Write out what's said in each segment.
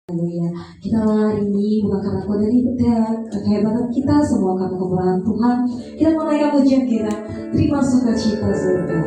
Haleluya. Kita hari ini bukan karena kau dari kehebatan kita, semua karena kemurahan Tuhan. Kita menaikkan pujian kita, terima sukacita surga.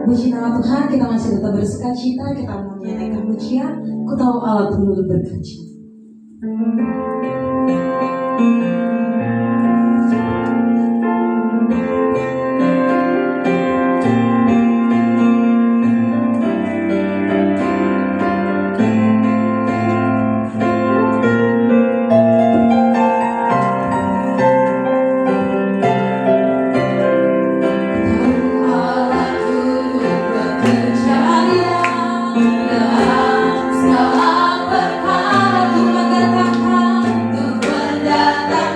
Puji nama Tuhan, kita masih tetap bersukacita, kita mau menyanyikan pujian. Ku tahu Allah perlu berkata. Segala perkara Tuhan katakan untuk mendatangkan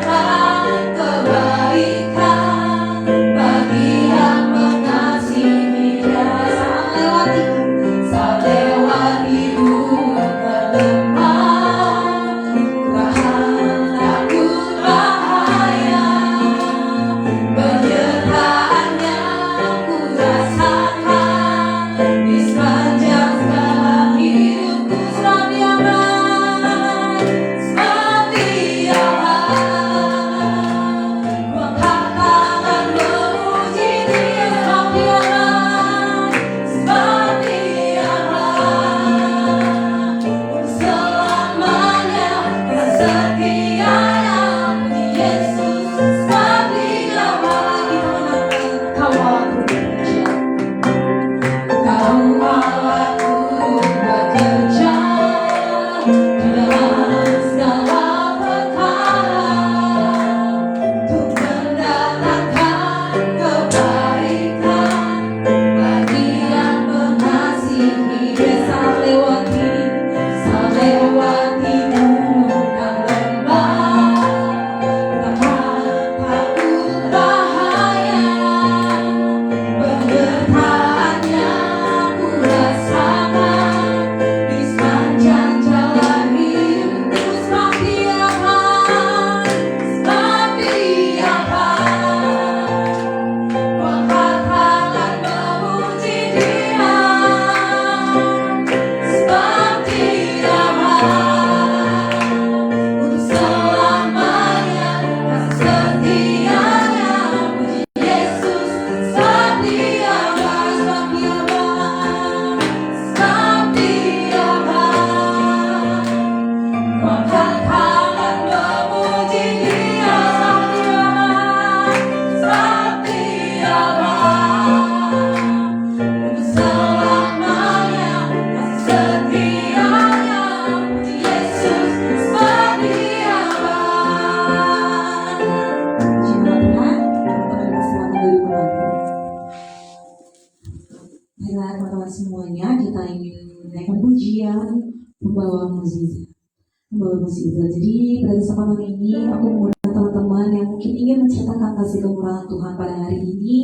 membawa mukjizat. Jadi pada kesempatan ini aku mengundang teman-teman yang mungkin ingin menceritakan kasih kemurahan Tuhan pada hari ini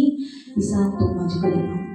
bisa untuk maju ke depan.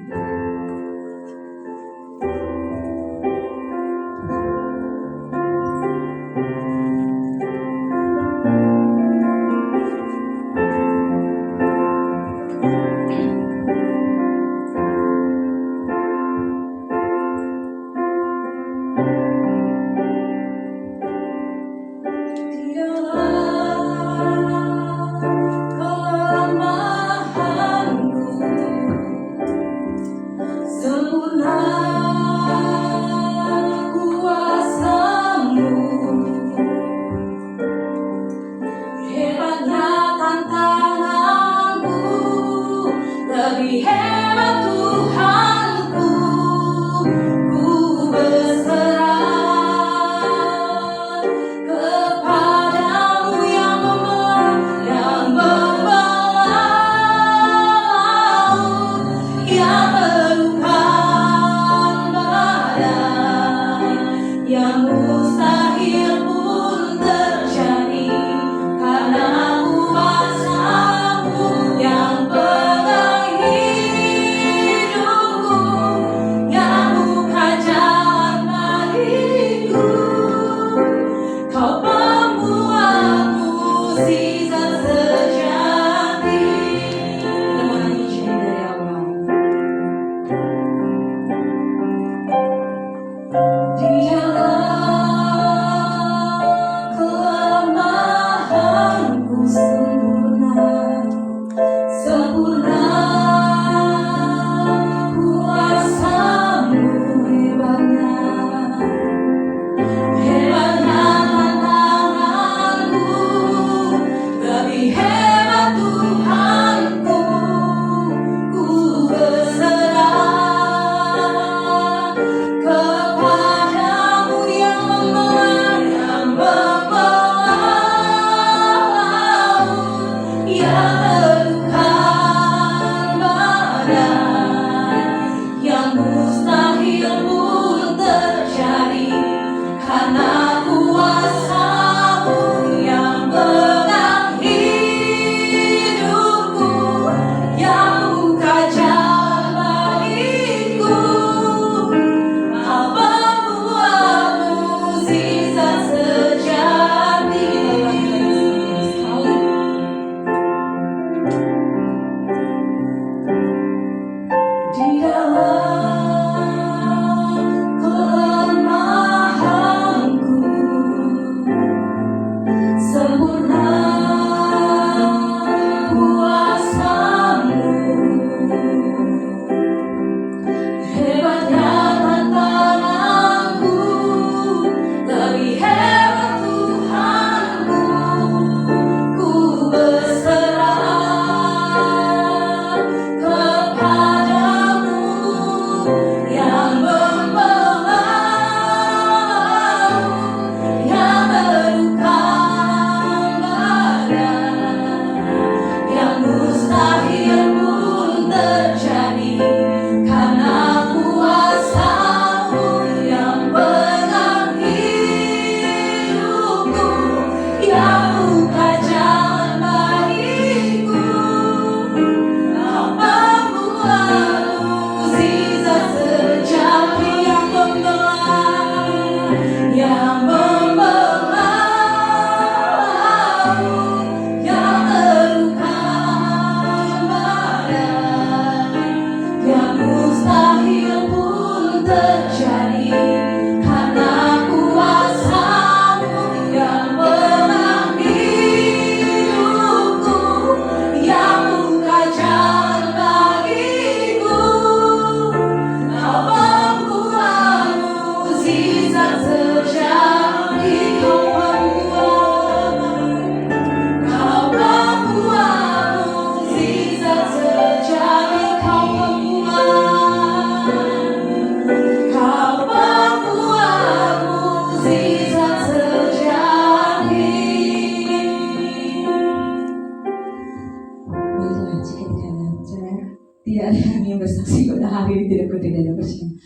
Tidak ada yang bersaksi pada hari ini, tidak ada bersaksi.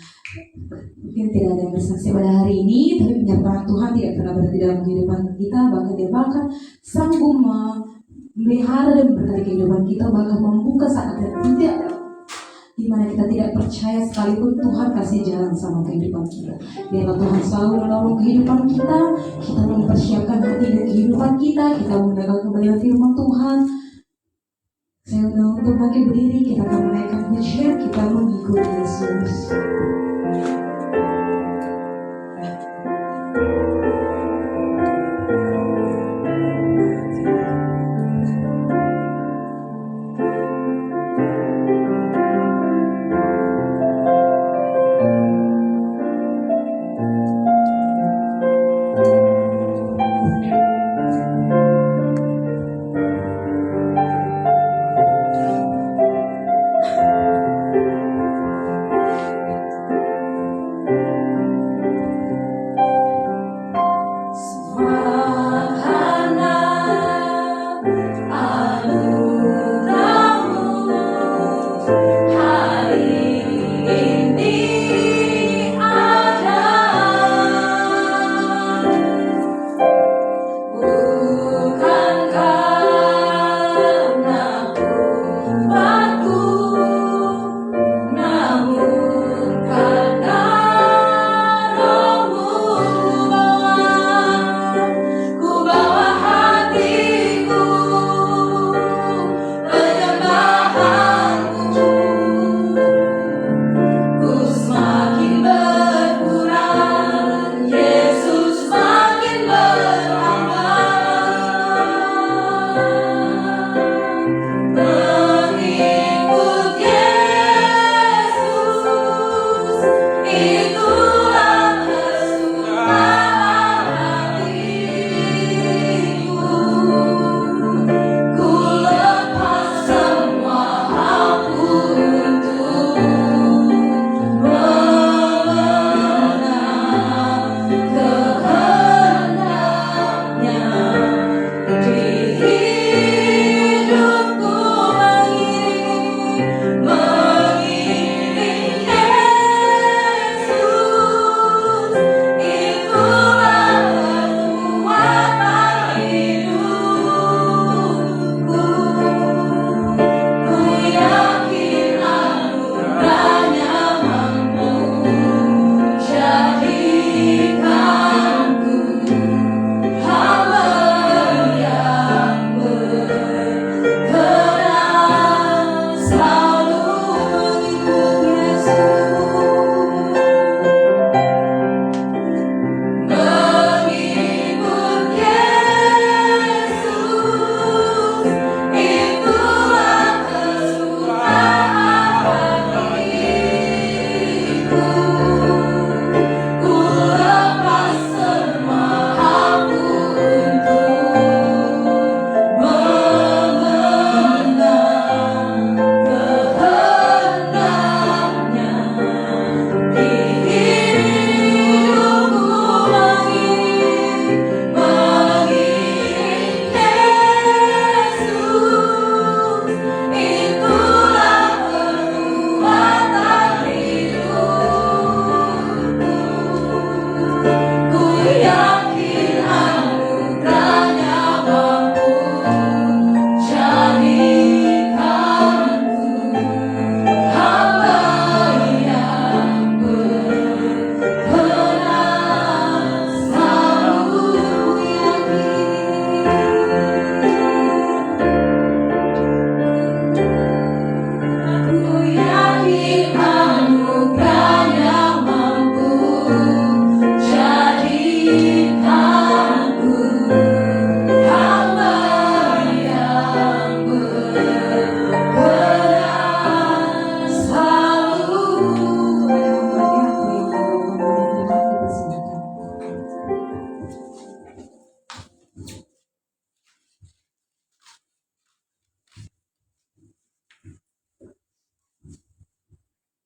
Mungkin tidak ada yang bersaksi pada hari ini, tapi penyertaan Tuhan tidak pernah berhenti dalam kehidupan kita. Bahkan dia bahkan sanggup memelihara dan memberkati kehidupan kita, bahkan membuka saat yang tidak ada di mana kita tidak percaya sekalipun. Tuhan kasih jalan sama kehidupan kita. Biarlah Tuhan selalu menolong kehidupan kita. Kita mempersiapkan hati dan kehidupan kita. Kita mendengar kembali firman Tuhan. Saya undang untuk bangkit berdiri. Kita akan menaikkan pujian. Kita mengikuti Yesus.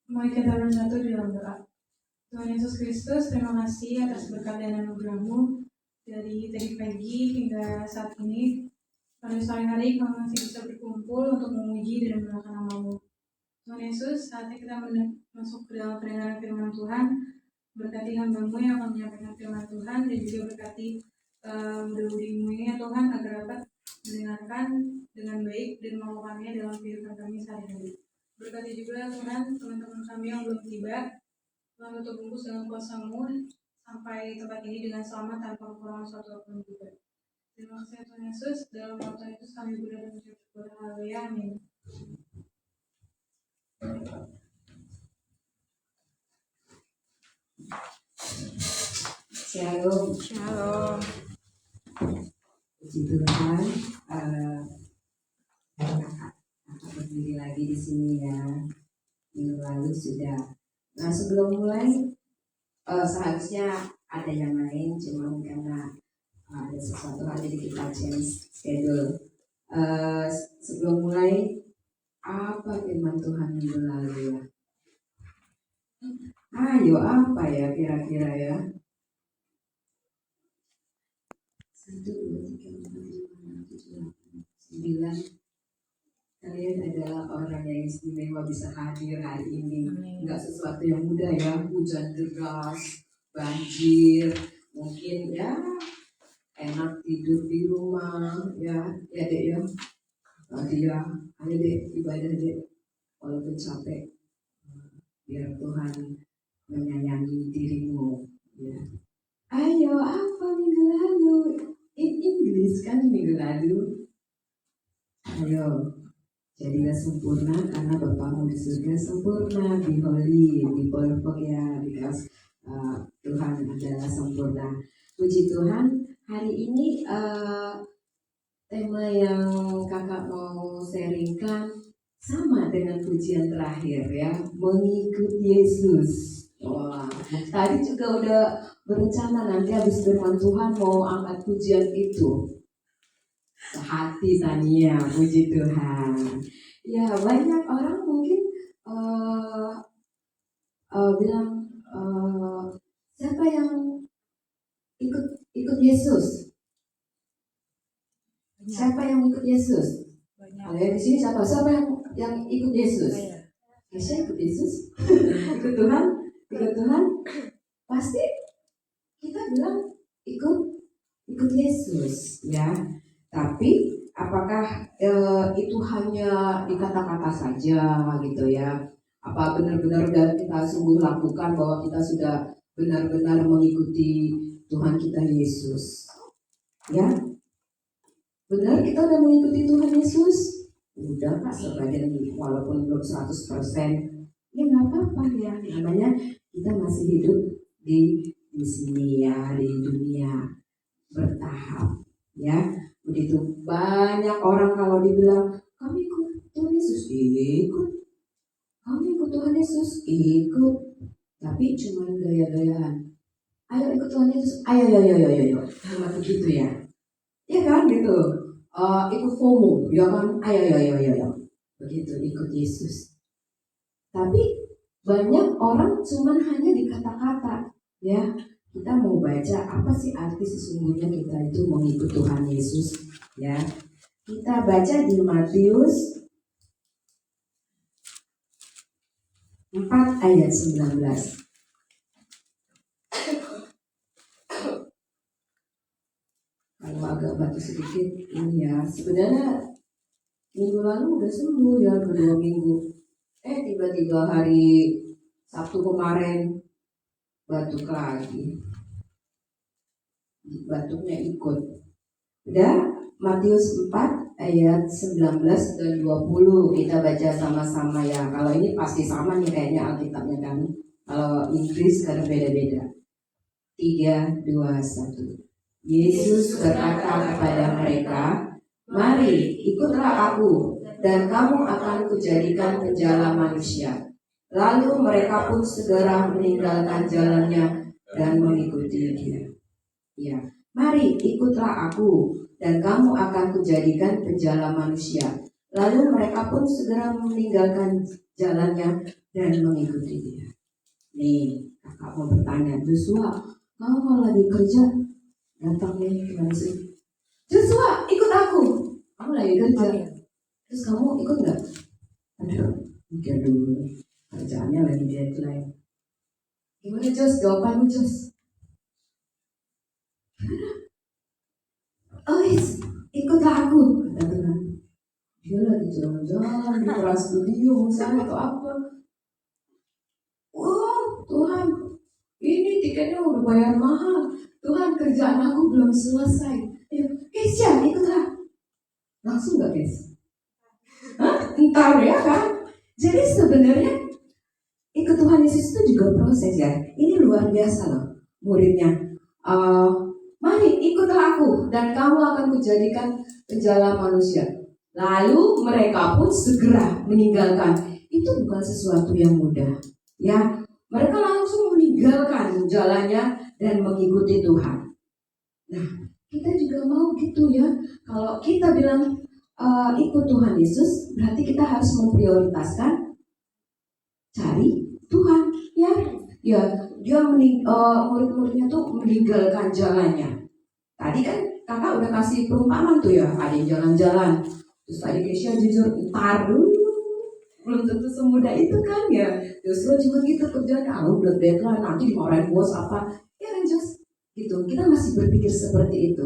Mari kita bersatu di dalam doa. Tuhan Yesus Kristus, terima kasih atas berkat dan anugerah-Mu dari tadi pagi hingga saat ini. Pada sore hari kami masih bisa berkumpul untuk memuji dan memuliakan nama-Mu. Tuhan Yesus, saatnya kita masuk ke dalam kebenaran firman Tuhan. Berkati hambamu yang akan menyampaikan firman Tuhan, dan juga berkati mudah-mudimu ya Tuhan, agar dapat mendengarkan dengan baik dan melakukannya dalam kehidupan kami sehari-hari. Berkati juga Tuhan teman-teman kami yang belum tiba, Tuhan tutup bungkus dengan kuasa-Mu sampai tempat ini dengan selamat tanpa kekurangan suatu apapun juga. Terima kasih Tuhan Yesus, dalam nama Tuhan Yesus kami berdoa dan mengucap syukur. Haleluya, amin. Shalom. Shalom. Puji Tuhan. Kakak berdiri lagi di sini ya. Minggu lalu sudah. Nah sebelum mulai seharusnya ada yang lain, cuma karena ada sesuatu hal jadi kita change schedule. Sebelum mulai, apa firman Tuhan minggu lalu ya? Ayo apa ya kira-kira ya? 1, 2, 3, 4, 5, 6, 7, 8, 9. Kalian adalah orang yang istimewa bisa hadir hari ini. Enggak sesuatu yang mudah ya, hujan deras, banjir, mungkin ya enak tidur di rumah ya dek ya. Tadi ya, ayo dek ibadah dek, walaupun capek, biar Tuhan menyayangi dirimu ya. Ayo apa minggu lalu? Inggris kan minggu lalu. Ayo, jadilah sempurna karena Bapamu di surga sempurna. Be holy, be perfect ya, because Tuhan adalah sempurna. Puji Tuhan, hari ini tema yang kakak mau sharingkan sama dengan pujian terakhir ya, mengikut Yesus. Wah, tadi juga udah berencana nanti habis firman Tuhan mau angkat pujian itu. Sehati Tania, puji Tuhan. Ya banyak orang mungkin bilang siapa yang ikut Yesus? Siapa yang ikut Yesus? Kalau yang di sini siapa? Siapa yang ikut Yesus? Saya ikut Yesus. Ikut Tuhan, ikut Tuhan. Pasti kita bilang ikut Yesus, ya. Tapi apakah itu hanya di kata-kata saja gitu ya? Apa benar-benar dan kita sungguh lakukan bahwa kita sudah benar-benar mengikuti Tuhan kita Yesus? Ya, benar kita udah mengikuti Tuhan Yesus? Udah Kak, sebagian walaupun belum 100%. Ya nggak apa-apa ya, namanya kita masih hidup di sini ya, di dunia bertahap ya. Begitu banyak orang kalau dibilang kami ikut Tuhan Yesus, ikut. Kami ikut Tuhan Yesus, ikut. Tapi cuma gaya-gayaan. Ayo ikut Tuhan Yesus, ayo. Cuma begitu ya. Ya kan gitu. Ikut FOMO, ya kan? Ayo. Begitu ikut Yesus. Tapi banyak orang cuma hanya di kata-kata ya. Kita mau baca apa sih arti sesungguhnya kita itu mengikut Tuhan Yesus ya. Kita baca di Matius 4 ayat 19. Kalau agak batu sedikit ini ya, sebenarnya minggu lalu udah sembuh ya, 2 minggu. Tiba-tiba hari Sabtu kemarin batuk lagi. Batuknya ikut. Udah, Matius 4 ayat 19 dan 20 kita baca sama-sama ya. Kalau ini pasti sama nih kayaknya Alkitabnya kan. Kalau Inggris kan beda-beda. 3, 2, 1. Yesus berkata kepada mereka, mari ikutlah aku dan kamu akan kujadikan penjala manusia. Lalu mereka pun segera meninggalkan jalannya dan mengikuti dia. Ya, mari ikutlah aku dan kamu akan kujadikan penjala manusia. Lalu mereka pun segera meninggalkan jalannya dan mengikuti dia. Nih, kakak mau bertanya, Joshua, kamu kalau lagi kerja datang nih gimana sih? Joshua, ikut aku. Kamu lagi kerja. Terus kamu ikut nggak? Aduh, mikir dulu. Kerjaannya lagi deadline. Gimana Jos? Jawabanmu Jos? Oh yes, ikutlah aku, kata Tuhan. Dia lagi jalan-jalan di Trans Studio misalnya atau apa. Oh Tuhan, ini tiketnya udah bayar mahal. Tuhan, kerjaan aku belum selesai. Kesya, ikutlah. Langsung gak guys? Entar ya kan? Jadi sebenarnya ikut Tuhan Yesus itu juga proses ya. Ini luar biasa loh muridnya. Mari ikutlah aku dan kamu akan kujadikan penjala manusia. Lalu mereka pun segera meninggalkan. Itu bukan sesuatu yang mudah. Ya, mereka langsung meninggalkan jalannya dan mengikuti Tuhan. Nah, kita juga mau gitu ya. Kalau kita bilang ikut Tuhan Yesus, berarti kita harus memprioritaskan cari Tuhan. Ya, dia murid-muridnya tuh meninggalkan jalannya. Tadi kan kakak udah kasih perumpamaan tuh ya, ada yang jalan-jalan. Terus tadi Kesya jujur, ntar dulu. Belum tentu semudah itu kan ya. Justru juga gitu kerjanya, udah deadline, nanti dimarahin bos apa. Ya kan Jos? Gitu, kita masih berpikir seperti itu.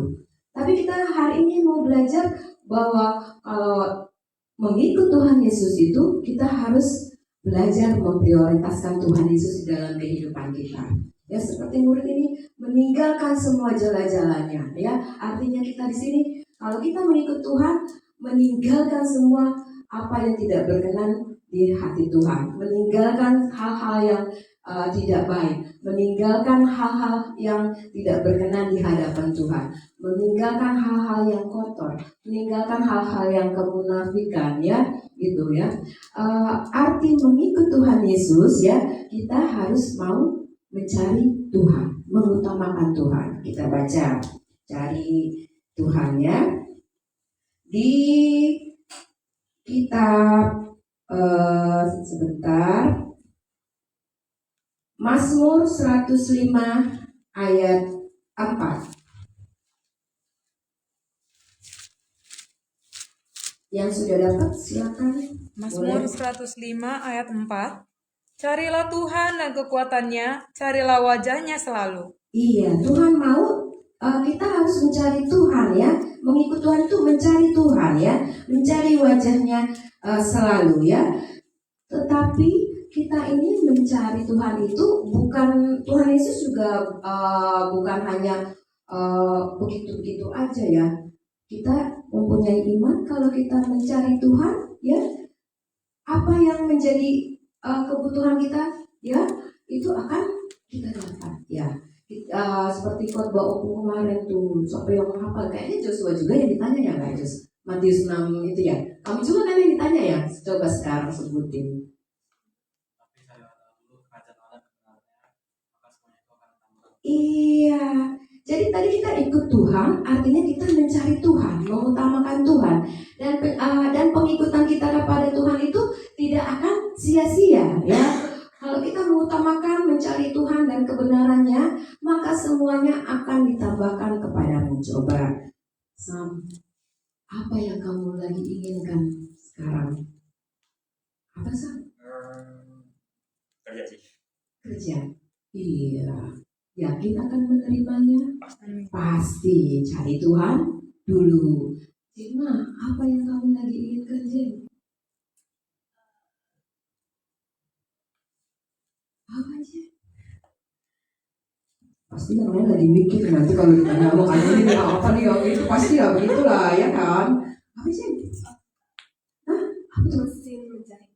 Tapi kita hari ini mau belajar bahwa kalau mengikut Tuhan Yesus itu, kita harus belajar memprioritaskan Tuhan Yesus di dalam kehidupan kita. Ya, seperti murid ini meninggalkan semua jalan-jalannya. Ya, artinya kita di sini kalau kita mengikut Tuhan, meninggalkan semua apa yang tidak berkenan di hati Tuhan, meninggalkan hal-hal yang tidak baik, meninggalkan hal-hal yang tidak berkenan di hadapan Tuhan, meninggalkan hal-hal yang kotor, meninggalkan hal-hal yang kemunafikan, ya, gitu ya. Arti mengikut Tuhan Yesus ya, kita harus mau mencari Tuhan, mengutamakan Tuhan. Kita baca, cari Tuhan ya di kitab sebentar. Mazmur 105 ayat 4. Yang sudah dapat silakan. Mazmur 105 ayat 4. Carilah Tuhan dan kekuatannya, carilah wajahnya selalu. Iya, Tuhan mau kita harus mencari Tuhan ya. Mengikut Tuhan itu mencari Tuhan ya, mencari wajahnya selalu ya. Tetapi kita ini mencari Tuhan itu bukan, Tuhan Yesus juga bukan hanya begitu-begitu aja ya. Kita mempunyai iman kalau kita mencari Tuhan ya, apa yang menjadi kebutuhan kita ya, itu akan kita dapat ya. Seperti khotbah opung kemarin tuh, siapa yang menghafal, kayaknya Joshua juga yang ditanya ya nggak Jos? Matius 6 itu ya. Kamu juga kan yang ditanya ya? Coba sekarang sebutin. Iya, jadi tadi kita ikut Tuhan, artinya kita mencari Tuhan, mengutamakan Tuhan, dan pengikutan kita kepada Tuhan itu tidak akan sia-sia, ya. Kalau kita mengutamakan mencari Tuhan dan kebenarannya, maka semuanya akan ditambahkan kepadamu. Coba, Sam, apa yang kamu lagi inginkan sekarang? Apa Sam? Kerja sih. Kerja. Iya. Yakin akan menerimanya? Pasti. Cari Tuhan dulu. Cima, apa yang kamu lagi ingin kerja? Apa aja? Pasti yang lain lagi mikir nanti kalau ditanya mau kayak ini apa nih yang itu pasti ya begitulah ya kan? Apa sih? Hah? Apa tuh? Mesin menjahit.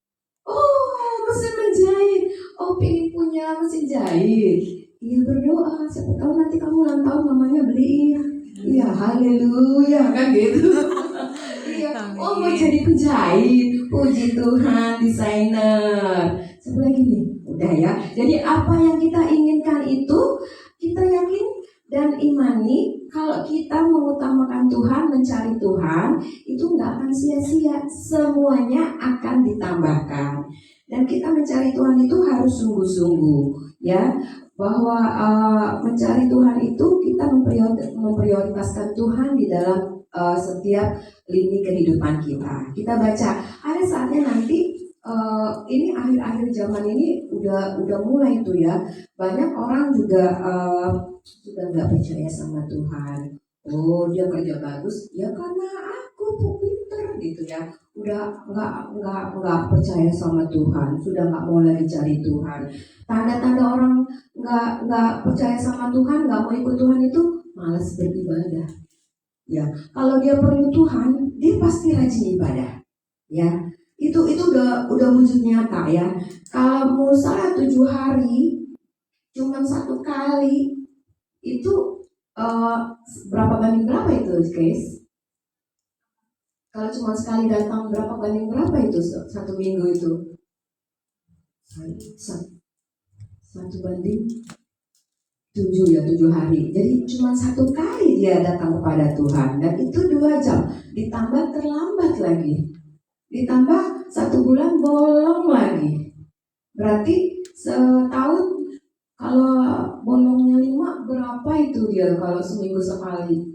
Oh, mesin menjahit. Oh, pengen punya mesin jahit. Iya, berdoa, siapa tahu nanti kamu ulang tahun mamanya beliin. Iya, haleluya kan gitu. Iya, oh mau jadi penjahit, puji Tuhan, desainer. Satu lagi nih, udah ya. Jadi apa yang kita inginkan itu kita yakin dan imani. Kalau kita mengutamakan Tuhan, mencari Tuhan, itu nggak akan sia-sia. Semuanya akan ditambahkan. Dan kita mencari Tuhan itu harus sungguh-sungguh, ya. Bahwa mencari Tuhan itu kita memprioritaskan Tuhan di dalam setiap lini kehidupan kita. Kita baca, ada saatnya nanti ini akhir-akhir zaman ini udah mulai tuh ya, banyak orang juga sudah nggak percaya sama Tuhan. Oh, dia kerja bagus ya karena aku pinter gitu ya. Udah nggak percaya sama Tuhan, sudah nggak mau lagi cari Tuhan. Tanda-tanda orang nggak percaya sama Tuhan, nggak mau ikut Tuhan itu malas beribadah. Ya, kalau dia perlu Tuhan, dia pasti rajin ibadah. Ya, itu udah wujud nyata ya. Kalau mau salah 7 hari, cuman 1 kali, itu berapa banding berapa itu, guys? Kalau cuma sekali datang, berapa banding berapa itu 1 minggu itu? 1 banding 7 ya, 7 hari. Jadi cuma 1 kali dia datang kepada Tuhan, dan itu 2 jam. Ditambah terlambat lagi, ditambah 1 bulan bolong lagi. Berarti setahun kalau bolongnya 5, berapa itu dia kalau seminggu sekali?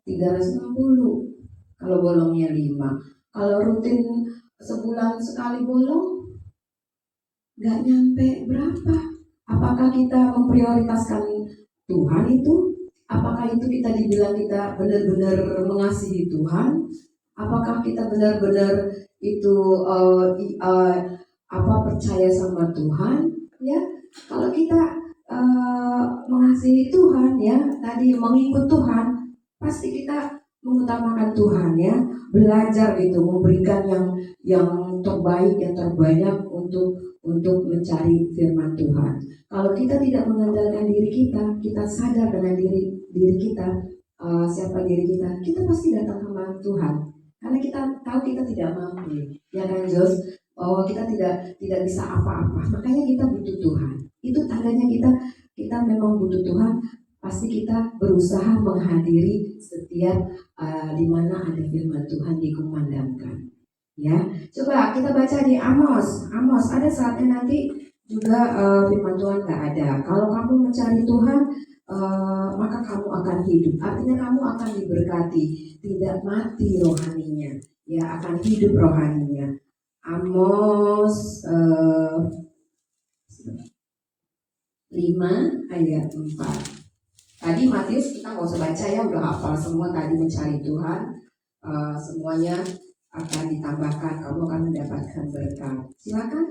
360. Kalau bolongnya 5. Kalau rutin sebulan sekali bolong, nggak nyampe berapa. Apakah kita memprioritaskan Tuhan itu? Apakah itu kita dibilang kita benar-benar mengasihi Tuhan? Apakah kita benar-benar itu percaya sama Tuhan? Ya, kalau kita mengasihi Tuhan ya, tadi mengikut Tuhan, pasti kita mengutamakan Tuhan ya, belajar gitu, memberikan yang terbaik, yang terbanyak untuk mencari firman Tuhan. Kalau kita tidak mengandalkan diri kita, kita sadar dengan diri kita, siapa diri kita pasti datang sama Tuhan. Karena kita tahu kita tidak mampu, ya kan Jos? Bahwa kita tidak bisa apa-apa. Makanya kita butuh Tuhan. Itu tandanya kita memang butuh Tuhan. Pasti kita berusaha menghadiri setiap di mana ada firman Tuhan dikumandangkan. Ya, coba kita baca di Amos. Amos ada saatnya nanti juga firman Tuhan nggak ada. Kalau kamu mencari Tuhan, maka kamu akan hidup. Artinya kamu akan diberkati, tidak mati rohaninya, ya akan hidup rohaninya. Amos 5 ayat 4. Tadi Matius kita nggak usah baca ya, udah hafal semua tadi mencari Tuhan. Semuanya akan ditambahkan, kamu akan mendapatkan berkat. Silakan.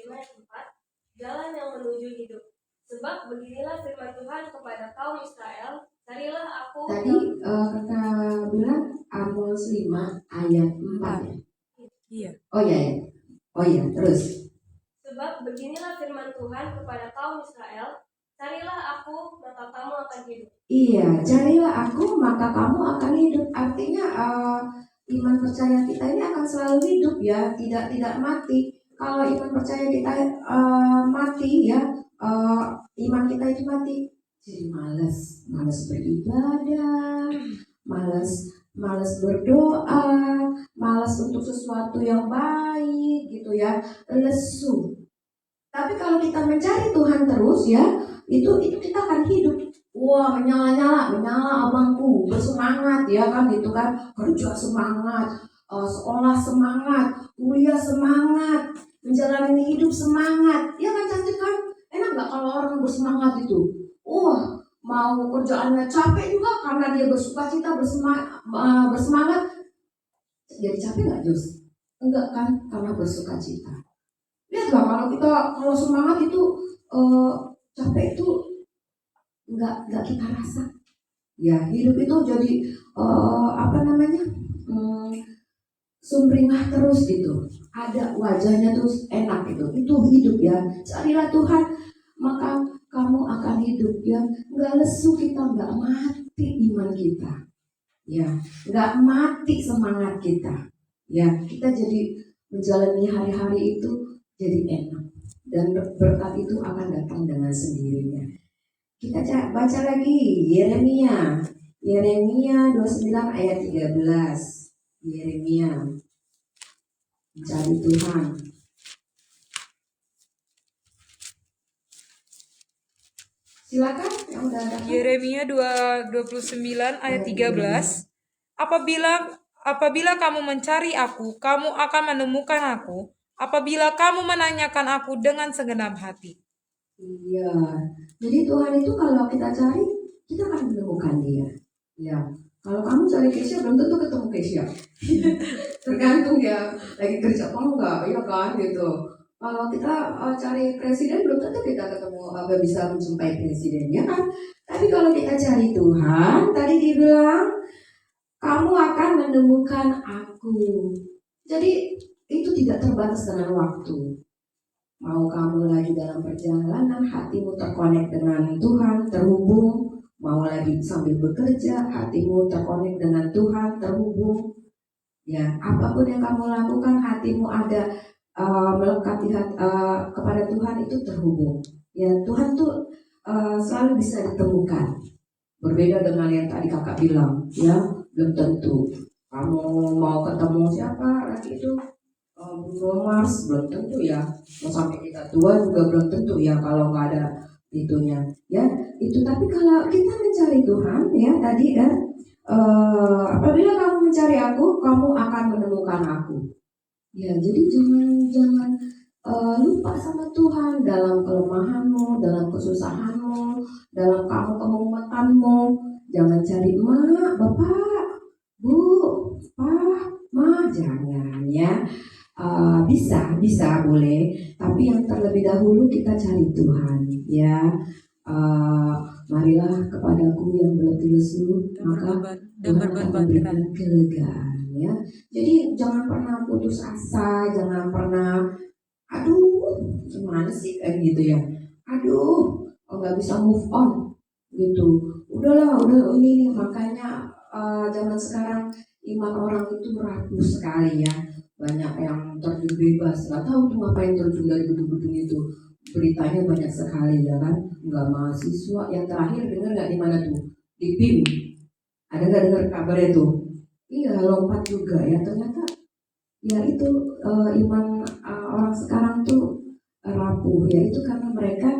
Ayat 4, jalan yang menuju hidup. Sebab beginilah firman Tuhan kepada kaum Israel, carilah aku. Tadi kakak bilang Amos 5 ayat 4 ya? Iya. Oh iya, terus. Sebab beginilah firman Tuhan kepada kaum Israel, carilah aku, maka kamu akan hidup. Iya, carilah aku, maka kamu akan hidup. Artinya iman percaya kita ini akan selalu hidup ya, tidak mati. Kalau iman percaya kita mati ya, iman kita itu mati, jadi malas beribadah, malas berdoa, malas untuk sesuatu yang baik gitu ya, lesu. Tapi kalau kita mencari Tuhan terus ya, itu kita akan hidup. Wah, menyala abangku, bersemangat ya kan gitu kan, kerja semangat, sekolah semangat, kuliah semangat, menjalani hidup semangat. Ya kan cantik kan? Enak nggak kalau orang bersemangat itu? Wah, mau kerjaannya capek juga karena dia bersukacita, bersemangat. Jadi capek nggak Jus? Enggak kan, karena bersukacita. Lihatlah kalau semangat itu capek itu nggak kita rasa. Ya hidup itu jadi sumringah terus gitu. Ada wajahnya terus enak gitu. Itu hidup ya. Carilah Tuhan, maka kamu akan hidup ya. Nggak lesu kita, nggak mati iman kita. Ya, nggak mati semangat kita. Ya, kita jadi menjalani hari-hari itu jadi enak, dan berkat itu akan datang dengan sendirinya. Kita baca lagi Yeremia 29 ayat 13. Yeremia mencari Tuhan. Silakan yang udah ada. Yeremia 29 ayat 13. Apabila kamu mencari aku, kamu akan menemukan aku. apabila kamu menanyakan aku dengan segenap hati. Iya, jadi Tuhan itu kalau kita cari, kita akan menemukan Dia. Ya, kalau kamu cari Keisha belum tentu ketemu Keisha. Tergantung dia lagi kerja apa enggak, ya kan gitu. Kalau kita cari presiden belum tentu kita ketemu bisa menjumpai presiden, ya kan? Tapi kalau kita cari Tuhan, tadi dibilang kamu akan menemukan aku. Jadi itu tidak terbatas dengan waktu. Mau kamu lagi dalam perjalanan, hatimu terkonek dengan Tuhan, terhubung. Mau lagi sambil bekerja, hatimu terkonek dengan Tuhan, terhubung. Ya, apapun yang kamu lakukan, hatimu ada melekat kepada Tuhan, itu terhubung. Ya, Tuhan tuh selalu bisa ditemukan. Berbeda dengan yang tadi kakak bilang, ya, belum tentu. Kamu mau ketemu siapa lagi itu? Bruno Mars belum tentu ya. Mau sampai kita tua juga belum tentu ya kalau nggak ada itunya. Ya, itu. Tapi kalau kita mencari Tuhan, ya tadi ya, apabila kamu mencari aku, kamu akan menemukan aku. Ya, jadi jangan lupa sama Tuhan dalam kelemahanmu, dalam kesusahanmu, dalam kamu kemumetanmu. Jangan cari emak, bapak, bu, pak, ma, jangan ya. Bisa boleh, tapi yang terlebih dahulu kita cari Tuhan ya. Marilah kepadaku yang berletih lesu, maka Tuhan akan memberikan kelegaan ya. Jadi jangan pernah putus asa, jangan pernah aduh gimana sih kayak gitu ya, aduh nggak bisa move on gitu. Udahlah, udah ini makanya zaman sekarang iman orang itu rapuh sekali ya. Banyak yang terjun bebas, nggak tahu tuh ngapain terjun dari gedung-gedung itu. Beritanya banyak sekali ya kan, nggak mahasiswa. Yang terakhir dengar nggak di mana tuh? Di PIM. Ada nggak dengar kabarnya tuh? Iya, lompat juga ya. Ternyata ya itu iman orang sekarang tuh rapuh ya. Itu karena mereka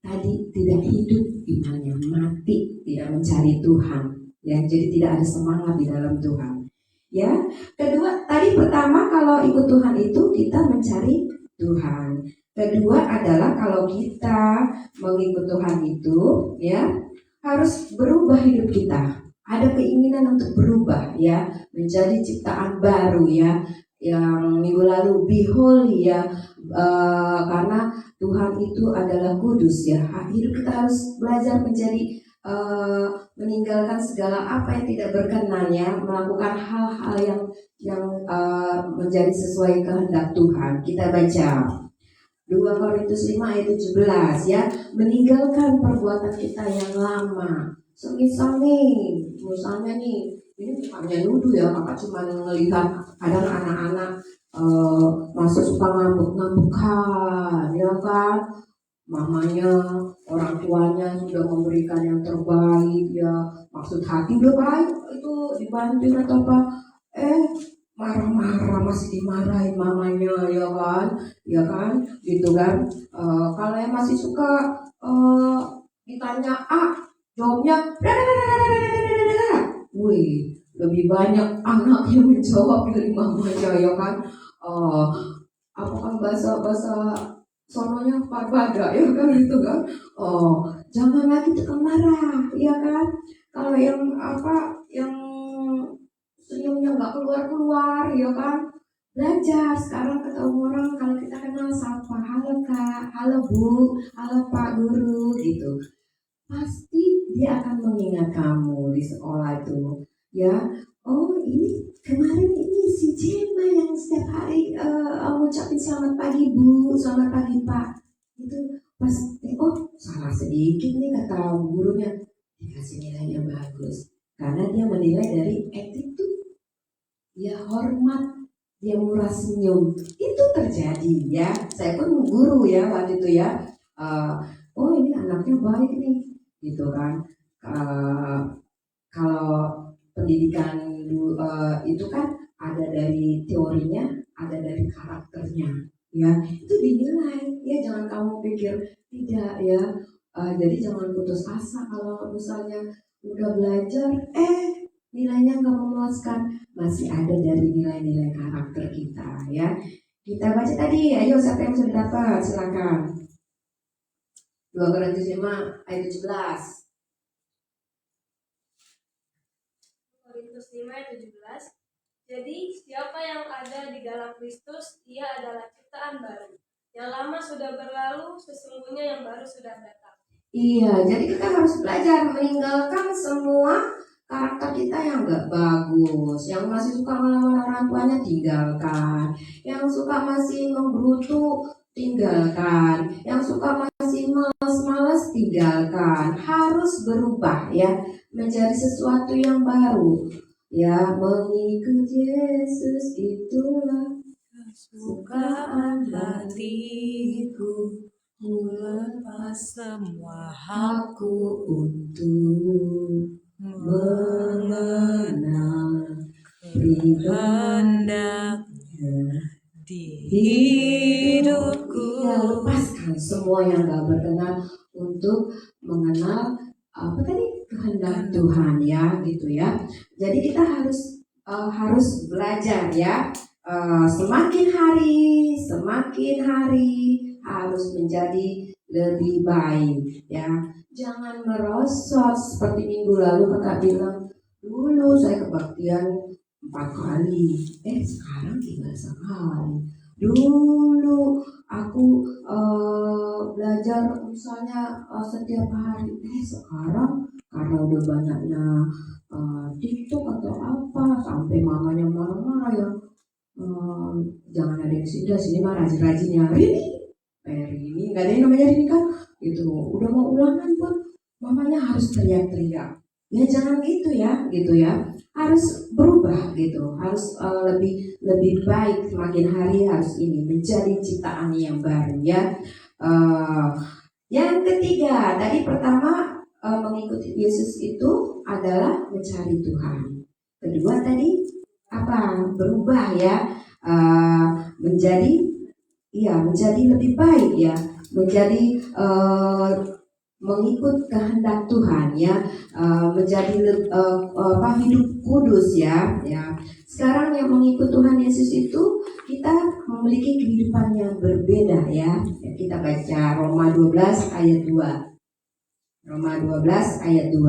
tadi tidak hidup imannya, mati tidak mencari Tuhan ya. Jadi tidak ada semangat di dalam Tuhan. Ya, kedua tadi pertama kalau ikut Tuhan itu kita mencari Tuhan. Kedua adalah kalau kita mengikut Tuhan itu ya harus berubah hidup kita. Ada keinginan untuk berubah ya, menjadi ciptaan baru ya. Yang minggu lalu be holy ya, karena Tuhan itu adalah kudus ya. Hidup kita harus belajar menjadi meninggalkan segala apa yang tidak berkenan ya, melakukan hal-hal yang menjadi sesuai kehendak Tuhan. Kita baca 2 Korintus 5 ayat 17 ya, meninggalkan perbuatan kita yang lama. Misalnya nih, ini bukannya nuduh ya, kakak cuma melihat kadang anak-anak masa suka ngambek-ngambekan ya kan. Mamanya, orang tuanya sudah memberikan yang terbaik ya, maksud hati udah baik itu dibantuin atau apa, marah-marah masih dimarahin mamanya ya kan gitu kan. Kalau yang masih suka ditanya jawabnya wih, lebih banyak anak yang menjawab dari mamanya ya kan. Apa kan bahasa sononya barbada ya kan gitu kan. Jangan lagi tekan marah ya kan. Kalau yang senyumnya nggak keluar ya kan, belajar sekarang ketemu orang kalau kita kenal sapa, halo kak, halo bu, halo pak guru gitu, pasti dia akan mengingat kamu di sekolah itu ya. Oh ini kemarin ini si Jema yang setiap hari ngucapin selamat pagi bu, selamat pagi pak. Itu pas salah sedikit nih kata gurunya, dikasih nilai yang bagus. Karena dia menilai dari attitude, dia hormat, dia murah senyum. Itu terjadi ya. Saya pun guru ya waktu itu ya. Oh ini anaknya baik nih, gitu kan. Kalau pendidikan itu kan ada dari teorinya, ada dari karakternya, ya itu dinilai. Ya jangan kamu pikir tidak ya. Jadi jangan putus asa kalau misalnya udah belajar, nilainya nggak memuaskan, masih ada dari nilai-nilai karakter kita ya. Kita baca tadi, ayo siapa yang sudah dapat, silakan. 2 Korintus 5 ayat 17. Korintus 5 ayat 17. Jadi siapa yang ada di dalam Kristus, ia adalah ciptaan baru. Yang lama sudah berlalu, sesungguhnya yang baru sudah datang. Iya, jadi kita harus belajar meninggalkan semua karakter kita yang gak bagus, yang masih suka melawan orang tuanya tinggalkan, yang suka masih menggerutu tinggalkan, yang suka masih malas-malas tinggalkan. Harus berubah ya, menjadi sesuatu yang baru. Ya, mengikut Yesus itulah Kesukaan hatiku, lepas semua aku untuk mengenal kehendaknya di hidupku. Ya, lepaskan semua yang gak berkenan untuk mengenal apa tadi kehendak Tuhan ya, gitu ya. Jadi kita harus belajar ya. Semakin hari harus menjadi lebih baik ya. Jangan merosot seperti minggu lalu kakak bilang, dulu saya kebaktian 4 kali, sekarang tinggal sekali. Dulu aku belajar misalnya setiap hari, sekarang karena udah banyaknya TikTok atau apa, sampai mamanya marah-marah ya. Jangan ada yang sini mah rajin-rajinnya Rini nggak ada yang namanya Rini kan, itu udah mau ulangan pun mamanya harus teriak-teriak. Ya jangan gitu ya, harus berubah gitu, harus lebih baik, semakin hari harus ini menjadi ciptaan yang baru ya. Yang ketiga tadi, pertama mengikuti Yesus itu adalah mencari Tuhan. Kedua tadi apa? Berubah ya, menjadi lebih baik ya, menjadi mengikut kehendak Tuhan ya, menjadi hidup kudus ya. Sekarang yang mengikut Tuhan Yesus itu kita memiliki kehidupan yang berbeda ya. Kita baca Roma 12 ayat 2. Roma 12 ayat 2.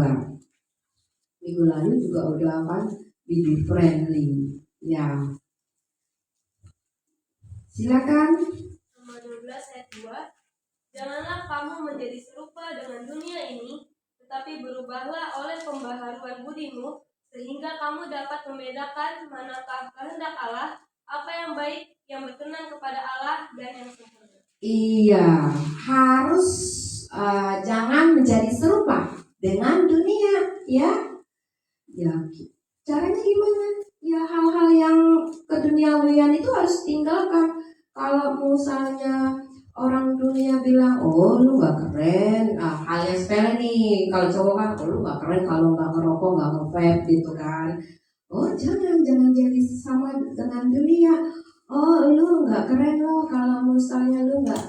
Minggu lalu juga udah be friendly ya. Silakan. Roma 12 ayat 2. Janganlah kamu menjadi serupa dengan dunia ini, tetapi berubahlah oleh pembaharuan budimu, sehingga kamu dapat membedakan manakah kehendak Allah, apa yang baik, yang berkenan kepada Allah, dan yang sempurna. Iya, harus jangan menjadi serupa dengan dunia ya. Ya, caranya gimana? Ya, hal-hal yang keduniawian itu harus tinggalkan. Kalau misalnya orang dunia bilang, oh lu gak keren, hal yang sepele nih. Kalau cowok kan, oh lu gak keren kalau gak ngerokok, gak nge-vape gitu kan. Oh jangan jadi sama dengan dunia. Oh lu gak keren loh kalau misalnya lu gak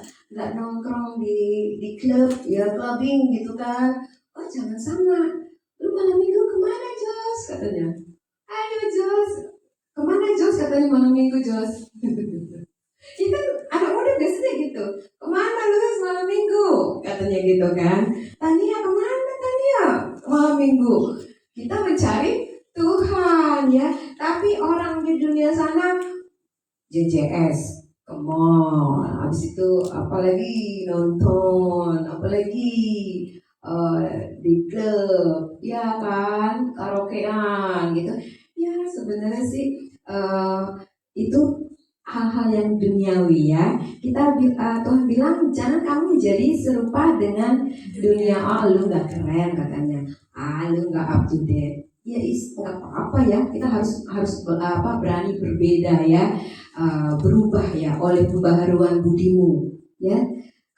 nongkrong di klub, ya clubbing gitu kan. Oh jangan sama. Lu malam minggu kemana Jos? Katanya. Ayo Jos, kemana Jos? Katanya malam minggu Jos. Itu anak muda biasanya gitu. Kemana lu malam minggu? Katanya gitu kan. Tania kemana Tania? Malam minggu. Kita mencari Tuhan ya. Tapi orang di dunia sana JJS, come on. Habis itu apalagi nonton, apalagi di klub, ya kan, karaokean gitu. Ya sebenarnya sih itu hal-hal yang duniawi ya. Tuhan bilang jangan kamu jadi serupa dengan dunia. Oh lu gak keren katanya, lu gak up to date. Ya gak apa-apa ya, kita harus berani berbeda ya, berubah ya oleh pembaharuan budimu ya.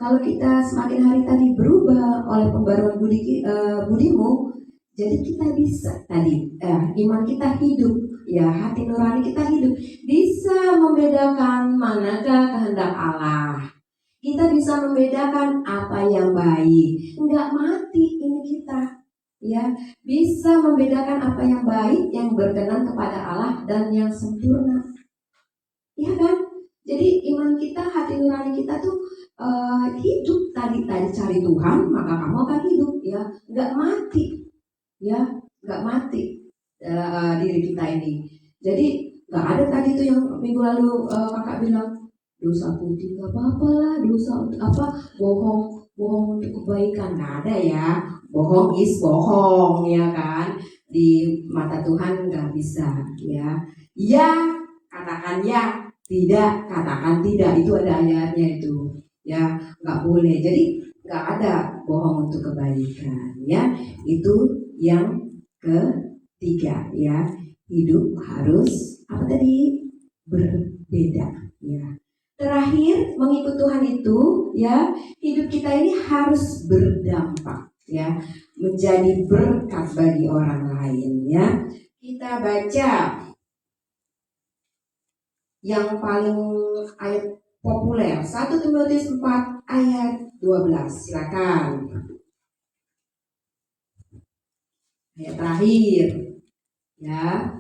Kalau kita semakin hari tadi berubah oleh pembaharuan budimu, jadi kita bisa tadi iman kita hidup ya, hati nurani kita hidup, bisa membedakan manakah kehendak Allah. Kita bisa membedakan apa yang baik, enggak mati ini kita ya, bisa membedakan apa yang baik, yang berkenan kepada Allah, dan yang sempurna ya kan. Jadi iman kita, hati nurani kita tuh hidup tadi cari Tuhan, maka kamu akan hidup ya, nggak mati ya, nggak mati diri kita ini. Jadi nggak ada tadi tuh yang minggu lalu kakak bilang dosa putih nggak apa-apa lah, dosa untuk apa, bohong untuk kebaikan nggak ada ya, bohong is bohong ya kan, di mata Tuhan nggak bisa ya. Ya katakan ya, tidak katakan tidak, itu ada ayatnya itu ya, nggak boleh. Jadi nggak ada bohong untuk kebaikan ya. Itu yang ketiga ya, hidup harus apa tadi, berbeda ya. Terakhir, mengikut Tuhan itu ya, hidup kita ini harus berdampak ya, menjadi berkat bagi orang lain ya. Kita baca yang paling ayat populer, 1 Timotius 4 ayat 12. Silakan. Ayat terakhir ya.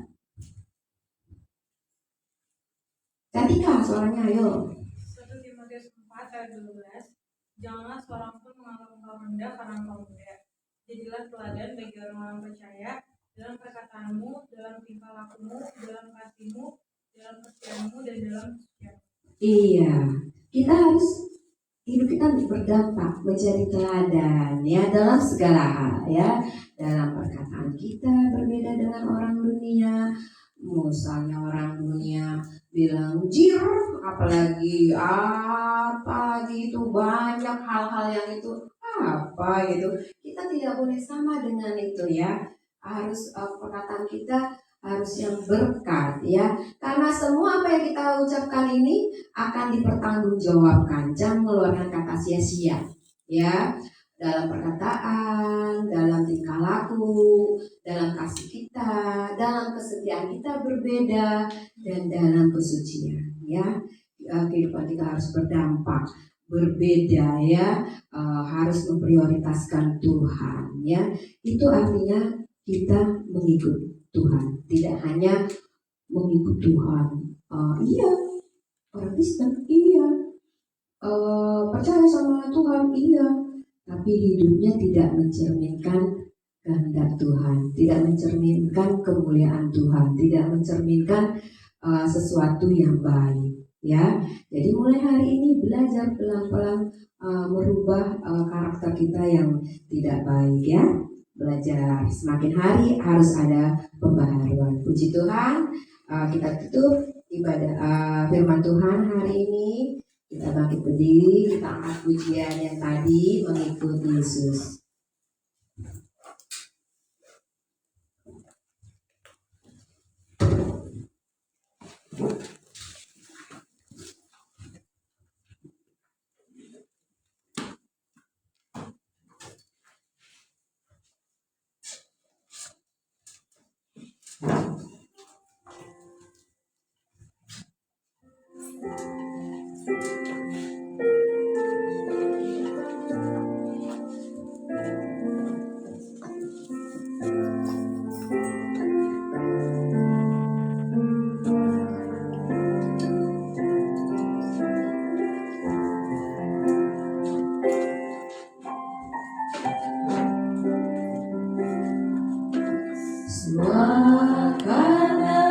Cantika suaranya, ayo. 1 Timotius 4 ayat 12. Janganlah seorang pun menganggap engkau rendah karena engkau muda. Jadilah teladan bagi orang-orang percaya dalam perkataanmu, dalam tingkah lakumu, dalam kasihmu, dalam kesetiaanmu, dan dalam kesucianmu. Iya, kita harus hidup kita berdampak, menjadi teladan ya dalam segala hal ya. Dalam perkataan kita berbeda dengan orang dunia. Misalnya orang dunia bilang jir, apalagi itu banyak hal-hal yang itu apa gitu. Kita tidak boleh sama dengan itu ya. Harus perkataan kita harus yang berkat ya, karena semua apa yang kita ucapkan ini akan dipertanggungjawabkan. Jangan mengeluarkan kata sia-sia ya, dalam perkataan, dalam tingkah laku, dalam kasih kita, dalam kesetiaan kita berbeda, dan dalam kesucian ya. Kehidupan kita harus berdampak, berbeda ya, harus memprioritaskan Tuhan ya. Itu artinya kita mengikut Tuhan, tidak hanya mengikut Tuhan. Iya, orang Kristen, iya, percaya sama Tuhan, iya, tapi hidupnya tidak mencerminkan kehendak Tuhan, tidak mencerminkan kemuliaan Tuhan, tidak mencerminkan sesuatu yang baik. Ya, jadi mulai hari ini belajar pelan-pelan merubah karakter kita yang tidak baik ya. Belajar semakin hari harus ada pembaharuan. Puji Tuhan, kita tutup ibadah firman Tuhan hari ini. Kita bangkit berdiri, kita angkat pujian yang tadi, mengikut Yesus. Semua karena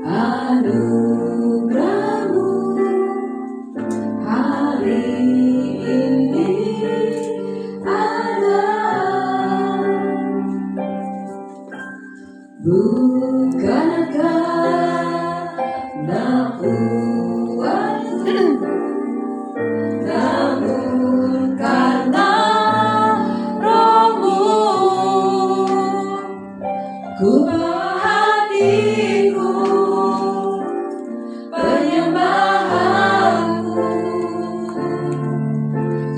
anugerah-Mu hari ini ada, bukan karena kuatku, namun karena Roh-Mu. Ku bawa hatiku, penyembahanku,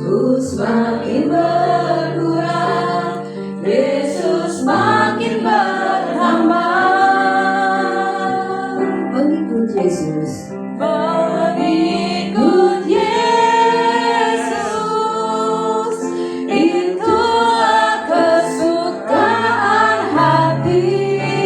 ku semakin berkurang, Yesus makin bertambah. Mengikut Yesus, mengikut Yesus, itulah kesukaan hati.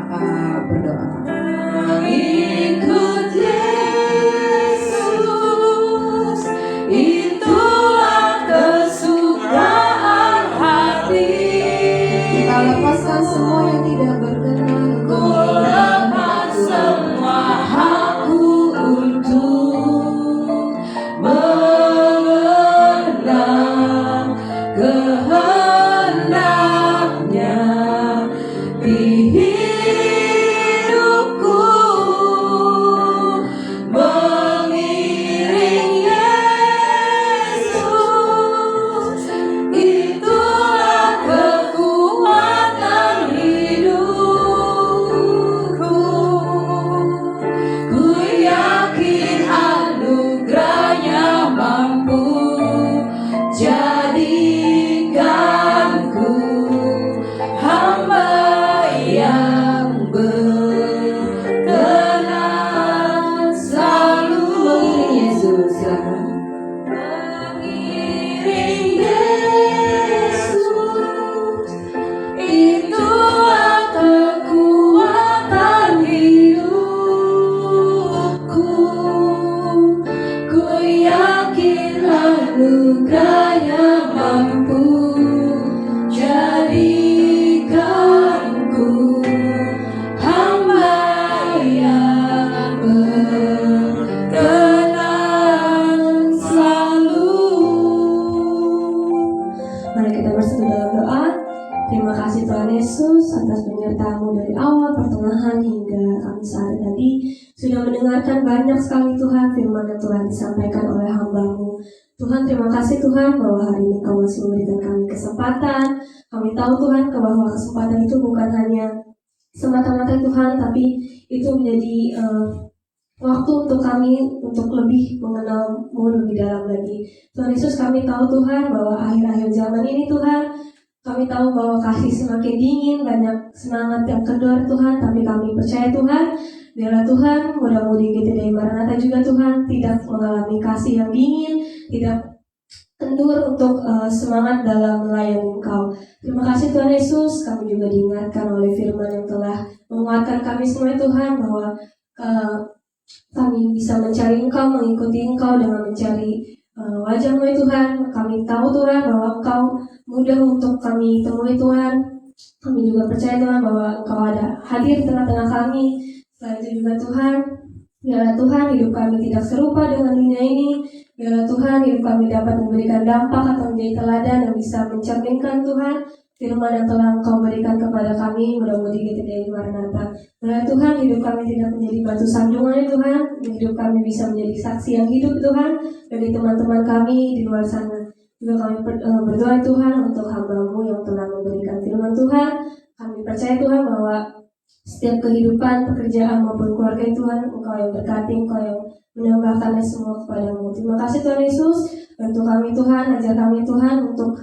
berdoa. Ikut Yesus, itulah kesukaan hati. Kita lepaskan semua yang tidak berkenan. Ku lepas semua hakku untuk mengenang kehendaknya di hidupku, mengiring Yesus, itulah kekuatan hidupku. Ku yakin anugerahnya mampu jadikanku hamba yang berkenan selalu. Mengiring Yesus, silakan. Mengiring Yesus, itulah kekuatan hidupku. Ku yakin anugerahnya mampu jadikanku hamba yang berkenan selalu. Mari kita bersatu dalam doa. Terima kasih Tuhan Yesus atas penyertaan-Mu dari awal, pertengahan hingga kami saat tadi sudah mendengarkan banyak sekali Tuhan firman yang telah disampaikan oleh hamba-Mu. Tuhan, terima kasih Tuhan bahwa hari ini Kau masih memberikan kami kesempatan. Kami tahu Tuhan bahwa kesempatan itu bukan hanya semata-mata Tuhan, tapi itu menjadi waktu untuk kami untuk lebih mengenal-Mu lebih dalam lagi. Tuhan Yesus, kami tahu Tuhan bahwa akhir-akhir zaman ini Tuhan, kami tahu bahwa kasih semakin dingin, banyak semangat yang kendor Tuhan, tapi kami percaya Tuhan, biarlah Tuhan mudah-mudi GTDI Maranatha juga Tuhan tidak mengalami kasih yang dingin, tidak kendur untuk semangat dalam melayani Engkau. Terima kasih Tuhan Yesus, kami juga diingatkan oleh firman yang telah menguatkan kami semua Tuhan, bahwa kami bisa mencari Engkau, mengikuti Engkau dengan mencari wajah-Mu Tuhan. Kami tahu Tuhan bahwa Engkau mudah untuk kami temui Tuhan. Kami juga percaya Tuhan bahwa Engkau ada hadir di tengah-tengah kami. Selain itu juga Tuhan, biarlah Tuhan hidup kami tidak serupa dengan dunia ini. Biarlah Tuhan hidup kami dapat memberikan dampak atau menjadi teladan yang bisa mencerminkan Tuhan firman yang telah Engkau berikan kepada kami. Mudah-mudahan kita dari Maranatha. Biarlah Tuhan hidup kami tidak menjadi batu sandungan Tuhan. Hidup kami bisa menjadi saksi yang hidup Tuhan bagi teman-teman kami di luar sana. Juga kami berdoa Tuhan untuk hamba-Mu yang telah memberikan firman Tuhan. Kami percaya Tuhan bahwa setiap kehidupan, pekerjaan maupun keluarga Tuhan, Engkau yang berkati, Engkau yang menambahkannya semua kepada-Mu. Terima kasih Tuhan Yesus, bantu kami Tuhan, ajar kami Tuhan untuk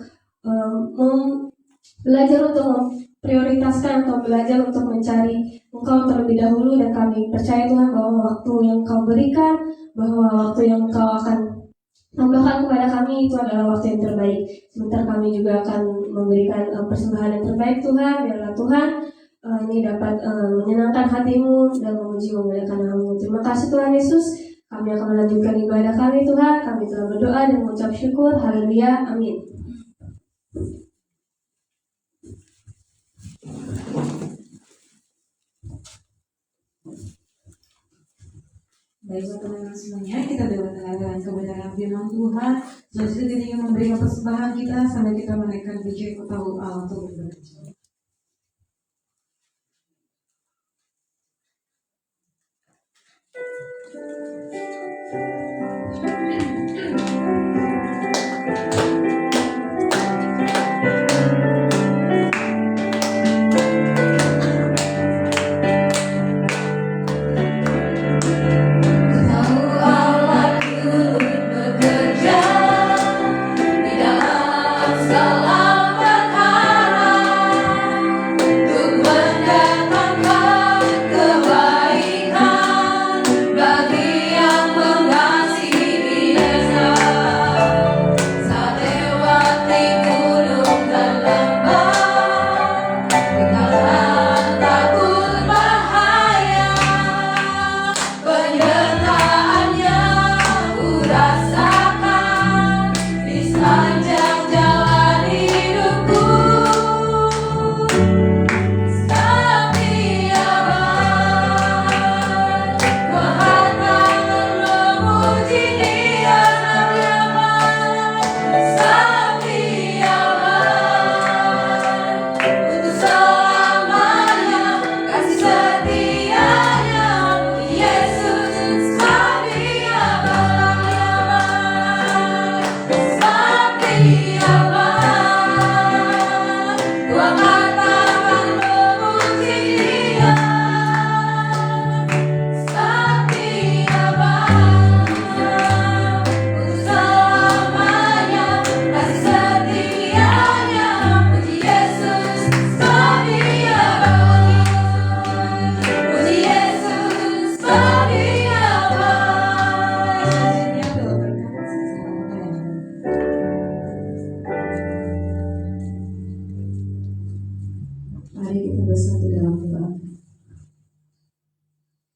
belajar untuk memprioritaskan atau belajar untuk mencari Engkau terlebih dahulu. Dan kami percaya Tuhan bahwa waktu yang Engkau berikan, bahwa waktu yang Engkau akan tambahkan kepada kami itu adalah waktu yang terbaik. Sebentar kami juga akan memberikan persembahan yang terbaik Tuhan. Biarlah Tuhan ini dapat menyenangkan hati-Mu dan memuji memuliakan nama-Mu. Terima kasih Tuhan Yesus. Kami akan melanjutkan ibadah kami Tuhan. Kami telah berdoa dan mengucap syukur. Haleluya. Amin. Baik teman-teman semuanya, kita dengan kebenaran firman Tuhan. Selanjutnya kita ingin memberikan persembahan kita sambil kita menaikkan pujian tahu Allah untuk berdoa. Segala perkara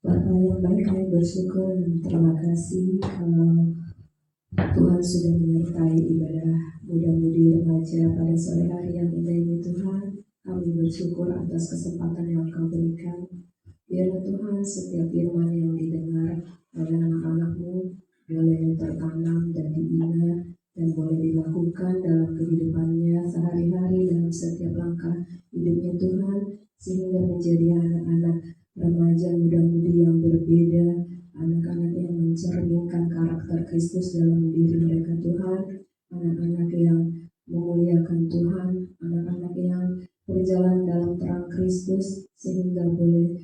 Bapa yang baik, kami bersyukur dan terima kasih kalau Tuhan sudah menyertai ibadah muda-mudi remaja pada sore hari yang indah ini Tuhan. Kami bersyukur atas kesempatan yang Engkau berikan. Biarlah Tuhan setiap firman yang didengar oleh anak-anak-Mu boleh tertanam dan diingat dan boleh dilakukan dalam kehidupannya sehari-hari dalam setiap langkah hidupnya Tuhan, sehingga menjadi anak-anak remaja muda-mudi yang berbeda, anak-anak yang mencerminkan karakter Kristus dalam diri mereka Tuhan, anak-anak yang memuliakan Tuhan, anak-anak yang berjalan dalam terang Kristus sehingga boleh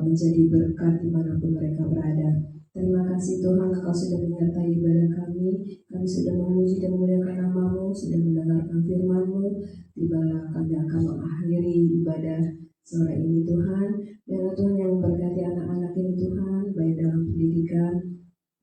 menjadi berkat dimanapun mereka berada. Terima kasih Tuhan, Engkau sudah menyertai ibadah kami. Kami sudah memuji dan memuliakan nama-Mu, sudah mendengarkan firman-Mu. Tibalah kami akan mengakhiri ibadah sore ini Tuhan. Biarlah Tuhan yang memberkati anak-anak ini Tuhan, baik dalam pendidikan,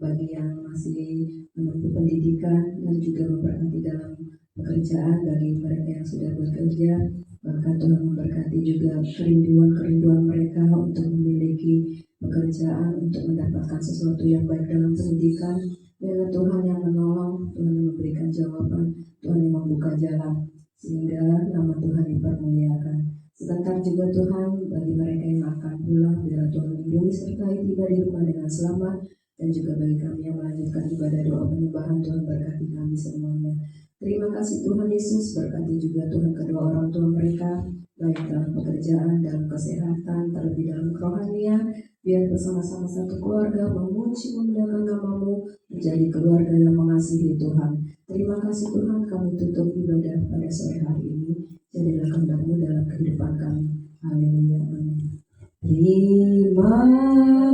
bagi yang masih menempuh pendidikan, dan juga memberkati dalam pekerjaan bagi mereka yang sudah bekerja. Bahkan Tuhan memberkati juga kerinduan-kerinduan mereka untuk memiliki pekerjaan, untuk mendapatkan sesuatu yang baik dalam pendidikan. Biarlah Tuhan yang menolong, Tuhan yang memberikan jawaban, Tuhan yang membuka jalan, sehingga nama Tuhan dipermuliakan. Sebentar juga Tuhan, bagi mereka yang akan pulang, biarlah Tuhan lindungi sertai tiba di rumah dengan selamat, dan juga bagi kami yang melanjutkan ibadah doa penyembahan, Tuhan berkati kami semuanya. Terima kasih Tuhan Yesus, berkati juga Tuhan kedua orang tua mereka, baik dalam pekerjaan, dalam kesehatan, terlebih dalam kerohanian. Biar bersama-sama satu keluarga memuji memuliakan nama-Mu, menjadi keluarga yang mengasihi Tuhan. Terima kasih Tuhan, kami tutup ibadah pada sore hari ini. Jadilah kehendak-Mu dalam kehidupan kami. Haleluya, amin. Terima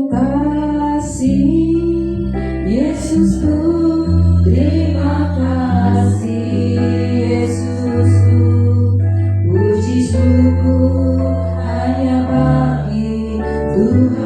kasih Yesusku, terima kasih Yesusku, puji syukur hanya bagi Tuhan.